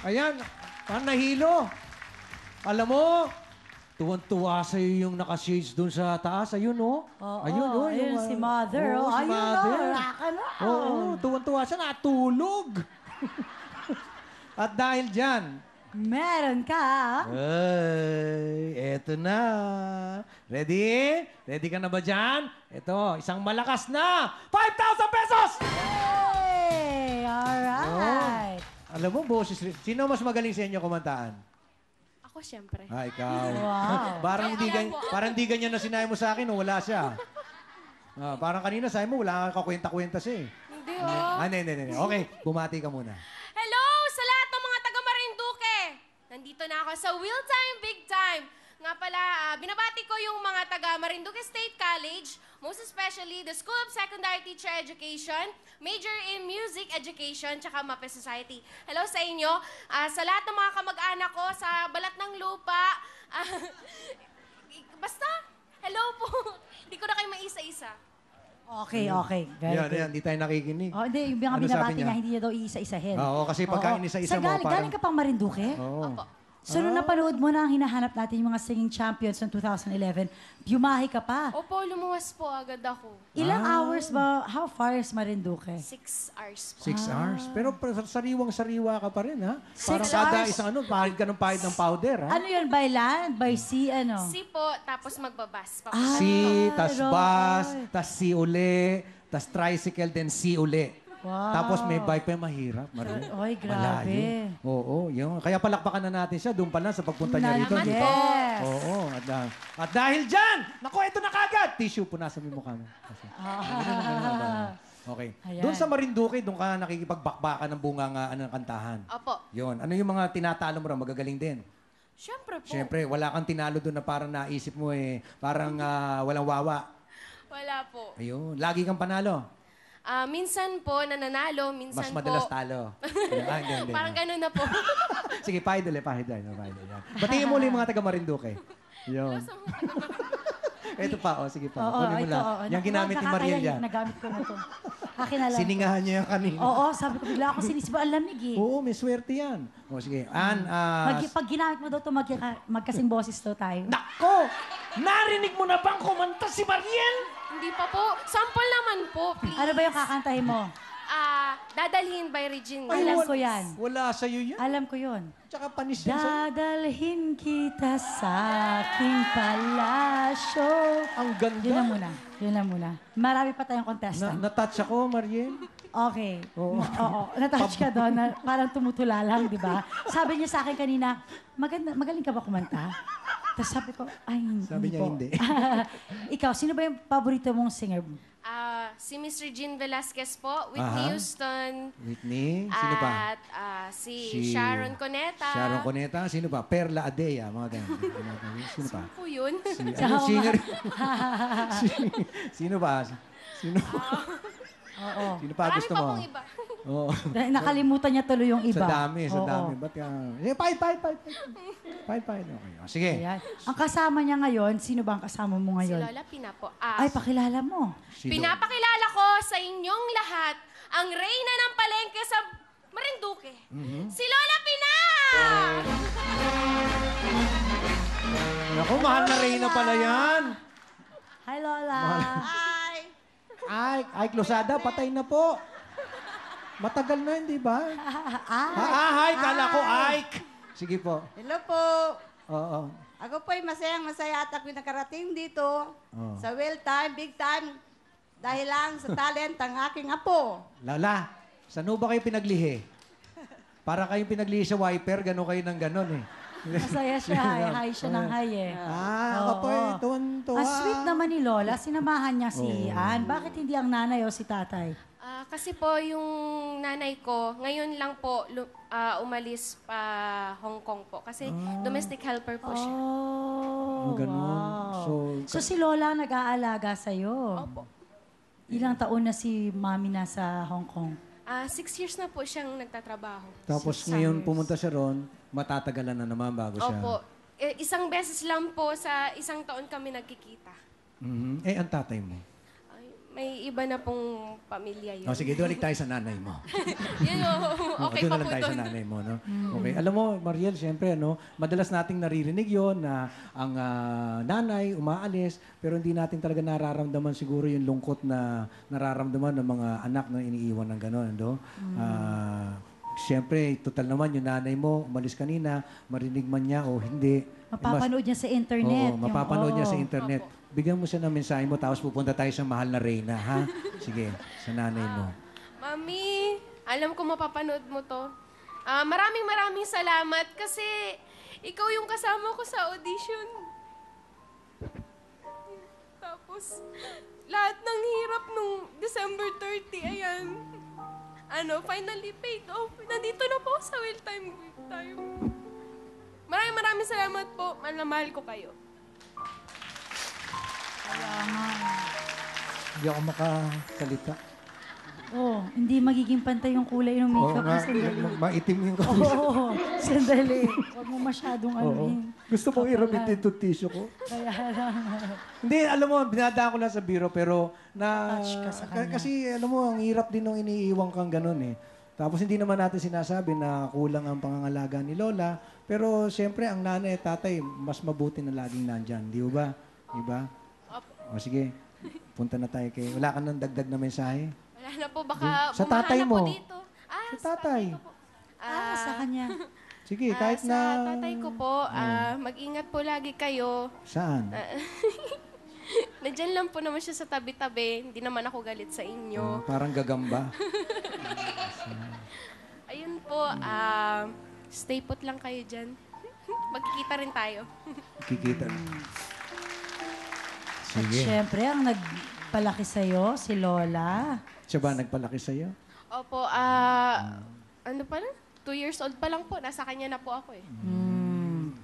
Ayan, parang nahilo. Alam mo, tuwan-tuwa sa'yo yung naka-shades doon sa taas. Ayun, oh. Ayun, oh. Ayun, si Mother. Oo, si Ayun, Mother. raka na. Oo, tuwan-tuwa siya. Natulog. At dahil dyan, Meron ka. ay, eto na. Ready? Ready ka na ba dyan? Ito, isang malakas na 5,000 pesos! Hey! Alright. Alam mo, boses rin. Sino mas magaling sa inyo kumantaan? Ako, syempre. Ikaw. Wow. parang di ganyan na sinabi mo sa akin nung wala siya. Parang kanina sabi mo, wala kang kakwenta-kwenta siya eh. Hindi, oh. Hindi. Okay, bumati ka muna. Hello sa lahat ng mga taga Marinduque! Nandito na ako sa Will Time, Big Time. Nga pala, binabati ko yung mga taga Marinduque State College, most especially the School of Secondary Teacher Education, major in Music Education, tsaka MAPE Society. Hello sa inyo. Sa lahat ng mga kamag-anak ko sa balat ng lupa. Basta, hello po. Hindi ko na kayo maisa-isa. Okay. Very good. Yan, di tayo nakikinig. Oh, hindi, yung mga Ano binabati sabi niya? niya, hindi niya daw iisa-isahin. Oo, kasi pagka inisa-isa mo, Galing ka pang Marinduque? Oo. Opo. So, nung napanood mo na ang hinahanap natin yung mga singing champions ng 2011, bumahi ka pa. Opo, lumuwas po agad ako. Ilang hours ba? How far is Marinduque? 6 hours po. 6 hours. Pero sariwang-sariwa ka pa rin, ha? Parang 6 kada hours? isang pahid ka ng pahid ng powder, ha? Ano yun? By land? By sea? Ano? Si po, tapos magbabas. Si, tas Roy. bus, tas si uli, tas tricycle, then si uli. Wow. Tapos may bike pa yung mahirap, Maru. Oy, grabe. Malayo. Oo, yun. Kaya palakpakan na natin siya doon pa lang sa pagpunta niya rito. Salamat di po. ba? Yes. Oo. At dahil dyan, naku, ito na kagad. Tissue, punasan mo yung mukha mo. Okay. Ayan. Doon sa Marinduque, doon ka nakikipagbakbakan ng bungangaan ng kantahan. Opo. Yun. Ano yung mga tinatalo mo rin? Magagaling din. Siyempre po. Siyempre, wala kang tinalo doon na parang naisip mo parang walang wawa. Wala po. Ayun. Lagi kang panalo. Minsan po, nananalo. Minsan Mas madalas po. talo. Hindi. Parang ganun na po. Sige, pahid ulit. Yan. Batiin mo ulit yung mga taga Marinduque. Yun. Ito pa, sige pa. Kunin mo lang. Yung ginamit ni Mariel yan. Nagamit ko na to. Akin na lang. Siningahan niya yan kanina. Oo, sabi ko bigla ako sinisip. Ang lamig eh. Oo, may swerte yan. O, sige. Pag ginamit mo daw ito, magkasing boses daw tayo. Nako! Narinig mo na bang kumanta si Mariel? Hindi pa po. Sample naman po, please. Ano ba yung kakantahin mo? Dadalhin by Regine. Alam ko yan. Wala sa'yo yan. Alam ko yun. Tsaka panis yan sa'yo. Dadalhin kita sa aking palasyo. Ang ganda. Yun lang muna. Marami pa tayong contestant. Na-touch ako, Mariel. Okay. Oo. Oo. Natouch ka doon na parang tumutula lang, di ba? Sabi niya sa akin kanina, magaling ka ba kumanta? Tapos sabi ko, ay, hindi Sabi niya, po. hindi. Ikaw, sino ba yung paborito mong singer? Si Miss Regine Velasquez po, Whitney Aha. Houston. Whitney. Sino pa? At si Sharon Coneta. Sharon Coneta. Sino pa? Perla Adea. Mga ganyan. Sino pa? Po yun. Ano, singer? Sino pa? Sino? Oo. Sino pa Marami gusto pa mo? pong iba. Oo. Nakalimutan niya tuloy yung iba. Sa dami. Oo. Ba't ka? Pahid. Okay. Sige. Ayan. Ang kasama niya ngayon, sino ba ang kasama mo Si ngayon? Lola Pina po. Ay, pakilala mo. Pinapakilala ko sa inyong lahat ang reyna ng palengke sa Marinduque. Si Lola Pina! Naku, mahal na Reyna pala yan. Hi, Lola. Ay, Closada, patay na po. Matagal na, hindi ba? Hi, kala ko, Ike. Sige po. Hello po. Oo. Ako po'y masayang-masaya at ako'y nakarating dito Oh. sa Will Time, Big Time, dahil lang sa talent ng aking apo. Lala, saan ba kayo pinaglihi? Para kayong pinaglihi sa wiper, gano'n kayo ng gano'n eh. Masaya siya. Hi siya ng hi eh. Ako po eh, tuwan-tuwa. Ang sweet naman ni Lola. Sinamahan niya si Ann. Bakit hindi ang nanay o si tatay? Kasi po yung nanay ko, ngayon lang po umalis pa Hong Kong po. Kasi domestic helper po siya. Oh, Ganun. wow. So si Lola nag-aalaga sa'yo? Opo. Ilang taon na si Mami nasa Hong Kong? 6 years na po siyang nagtatrabaho. Tapos ngayon pumunta siya ron, matatagalan na naman bago siya. Opo. Isang beses lang po sa isang taon kami nagkikita. Mhm. Eh, ang tatay mo? Ay, may iba na pong pamilya yun. Oh, sige, doon tayo sa nanay mo. Yun, okay doon pa na lang po tayo doon. sa nanay mo, no? Okay. Alam mo, Mariel, siyempre, no, madalas nating naririnig yon na ang nanay umaalis, pero hindi natin talaga nararamdaman siguro yung lungkot na nararamdaman ng mga anak na iniiwan ng gano'n, no? Siyempre, total naman, yung nanay mo, umalis kanina, marinig man niya o hindi. Mapapanood niya sa internet. Oo, mapapanood niya sa oo. internet. Bigyan mo siya ng mensahe mo, tapos pupunta tayo sa mahal na Reyna, ha? Sige, sa nanay mo. Mami, alam ko mapapanood mo to. Maraming salamat kasi ikaw yung kasama ko sa audition. Tapos, lahat ng hirap nung December 30, ayan. Finally paid off. Nandito na po sa Will Time, Big Time. Maraming salamat po. Mahal ko kayo. Hindi ako makasalita. Oh, hindi magiging pantay yung kulay ng Oo makeup mo. nga, Sandali. maitim yung Oo, sandali. Huwag mo masyadong Oo. Gusto kong iramitin itong tissue ko. Kaya lang. Hindi, alam mo, binadaan ko lang sa biro, pero Touch ka sa kanya. kasi alam mo, ang hirap din nung iniiwang kang ganun eh. Tapos hindi naman natin sinasabi na kulang ang pangangalaga ni Lola, pero siyempre ang nanay at tatay, mas mabuti na laging nandyan. Di ba? Di ba? O sige, punta na tayo kay... Wala ka nang dagdag na mensahe? Wala na po, baka Sa tatay bumahan na mo. po dito. Sa tatay. ko po. Sa kanya. Sige, kahit sa na... tatay ko po, mag-ingat po lagi kayo. Saan? Nandyan lang po naman siya sa tabi-tabi. Hindi naman ako galit sa inyo. Parang gagamba. Ayun po, stay put lang kayo dyan. Magkikita rin tayo. Kikita. At Sige. syempre, ang nagpalaki sa'yo, si Lola. Siya ba nagpalaki sa'yo? Opo, ano pa lang? 2 years old pa lang po. Nasa kanya na po ako eh.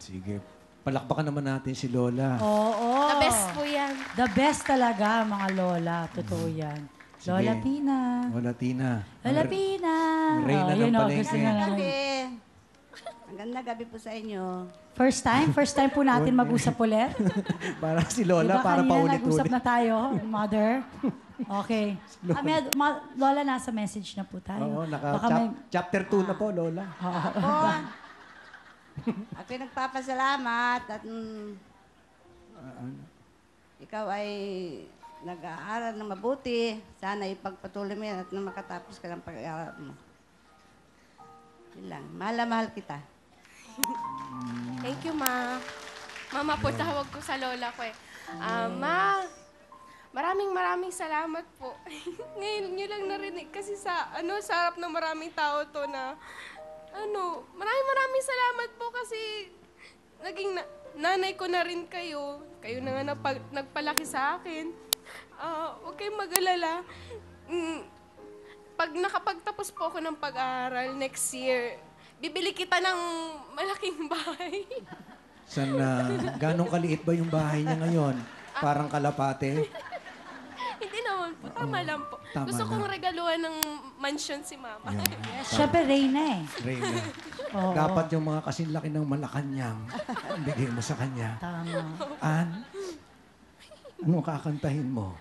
Sige. Palakpakan naman natin si Lola. Oo. The best po yan. The best talaga, mga Lola. Totoo yan. Sige. Lola Pina. Lola Tina. Lola Pina. Reyna ng yun, palengke. gusto na namin. Gabi. Magandang gabi po sa inyo. First time? First time po natin mag-usap ulit? Para si Lola, Diba para kanina nag-usap paulit-ulit. na tayo, mother? Okay. Lola, nasa message na po tayo. Oo, Baka may... chapter 2 na po, Lola. Ako, ako'y nagpapasalamat at ikaw ay nag-aaral ng mabuti. Sana ipagpatuloy mo yan at nang makatapos ka ng pag-aaral mo. Yun lang. Mahal na mahal kita. Thank you, Ma. Mama po, tawag ko sa lola ko eh. Ma, maraming salamat po. Ngayon nyo lang narinig kasi sa harap ng maraming tao to na, maraming salamat po kasi naging nanay ko na rin kayo. Kayo na nga nagpalaki sa akin. Huwag kayong mag-alala. Pag nakapagtapos po ako ng pag-aaral next year, bibili kita ng malaking bahay. Sana, ganong kaliit ba yung bahay niya ngayon? Parang kalapate? Hindi naman po. Tama lang po. Tama Gusto na. kong regaluhan ng mansion si Mama. Siyempre, Reyna eh. Reyna. Oo. Dapat yung mga kasinlaki ng Malacanang, bigay mo sa kanya. Tama. Ano kakantahin mo?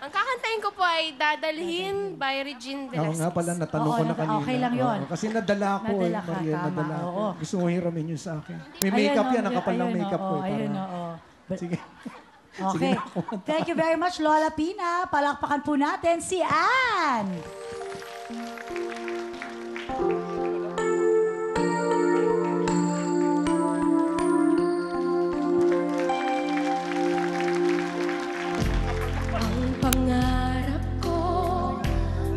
Ang kakantahin ko po ay Dadalhin by Regine Oo Velasquez. nga pala, natanong Oo, ko na kanina. okay lang yun. Oo, kasi nadala ako Nadala ka, Mariel, tama, nadala ako. oo. Gusto mo hiramin yun sa akin. May makeup yan, nakapal ng makeup ko. Ayun, oo. Sige. Okay. Thank you very much, Lola Pina. Palakpakan po natin si Anne. Ang pangarap ko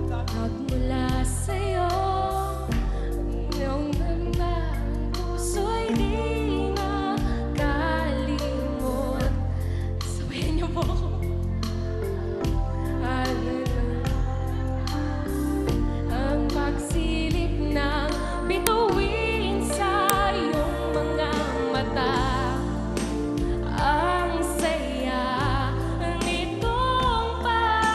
magmula sa'yo, iyong ganda ang puso'y di nakalimot. Sabayan niyo po ako. Ang pagsilip ng bituin sa iyong mga mata. Ang saya nitong pag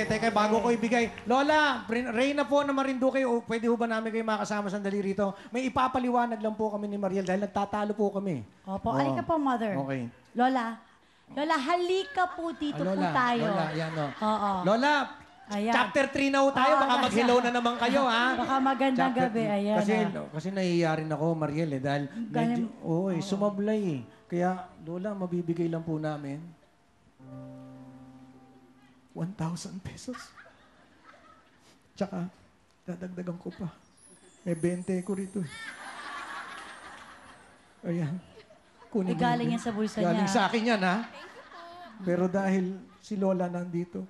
teka, bago ko ibigay. Lola, Reyna po na Marinduque, pwede ho ba namin kayo makasama sandali rito? May ipapaliwanag lang po kami ni Mariel dahil nagtatalo po kami. Opo, Oo. halika po, Mother. Okay. Lola, halika po dito po tayo. Lola, yan o. Oo. Lola, Ayan. chapter 3 na ho tayo. Baka Ah, mag-hello na naman kayo, ha? Baka magandang Chapter gabi. 3. Ayan. Kasi nahihiya rin ako, Mariel, dahil medyo, sumablay eh. Kaya, Lola, mabibigay lang po namin 1,000 pesos. Tsaka, dadagdagan ko pa. May 20 ko rito. Ayan. Kunin mo galing yun. yan sa bulsa Galing niya. sa akin yan, ha? Pero dahil si Lola nandito,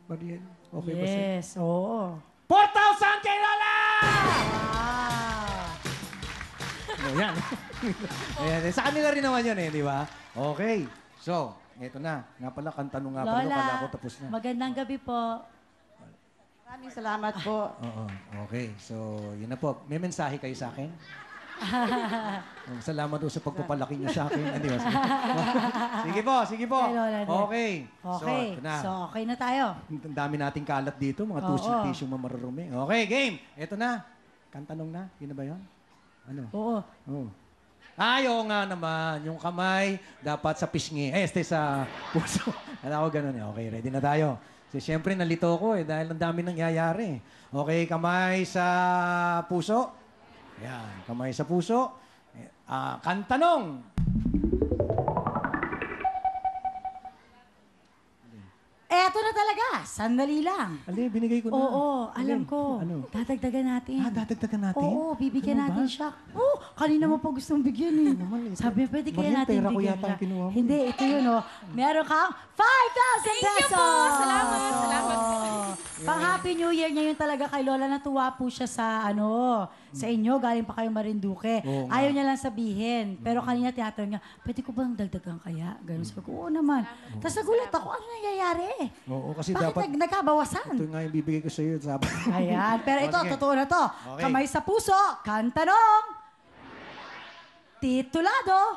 Mariel, okay ba sa'yo? Yes, oo. 4,000 kay Lola! Wow. Ayan. Ayan. Sa kanila rin naman yun eh, di ba? Okay. So, eto na. Nga pala, kantanong nga pala. Lola, Kala ko tapos na. magandang gabi po. Maraming salamat po. Oo. Okay. So, yun na po. May mensahe kayo sa akin? Salamat po sa pagpapalaki niyo sa akin. Hindi ba? Sige po. Kay Lola din. Okay. Okay. So, ito na. So, okay na tayo. Ang dami nating kalat dito. Mga Oo. tissue mamarurumi. Okay, game. Eto na. Kantanong na. Yun na ba yun? Ano? Oo. Oh. Ayaw nga naman. Yung kamay, dapat sa pisngi. sa puso. Alam ko ganun eh. Okay, ready na tayo. Kasi siyempre, nalito ko eh. Dahil ang dami nangyayari. Okay, kamay sa puso. Yan, kamay sa puso. Kantanong. Eto na talaga. Sandali lang. Ali, binigay ko na. Oo, alam Ali, ko. Ano? Dadagdagan natin. Dadagdagan natin? Oo, bibigyan Ano natin ba? siya. Oo, kanina mo pa gustong bigyan eh. naman eh. Sabi, pwede kaya Mariel, natin pera ko bigyan yata siya. ang kinuha mo. Hindi, ito yun oh. Meron kang 5,000 Thank you pesos! po. Salamat po. Pang Happy New Year niya yun talaga kay Lola. Natuwa po siya sa sa inyo. Galing pa kayo Marinduque. Oo nga. Ayaw niya lang sabihin. Pero kanina tinatanong niya, pwede ko bang dagdagan kaya? Ganun sabi ko, oo naman. Tapos nagulat ako, ano nangyayari? Oo, kasi Bakit dapat... nagkabawasan? Ito nga yung bibigay ko sa iyo. Sabi. Ayan. Pero ito, sige. totoo na to. Okay. Kamay sa puso, kantanong. Titulado.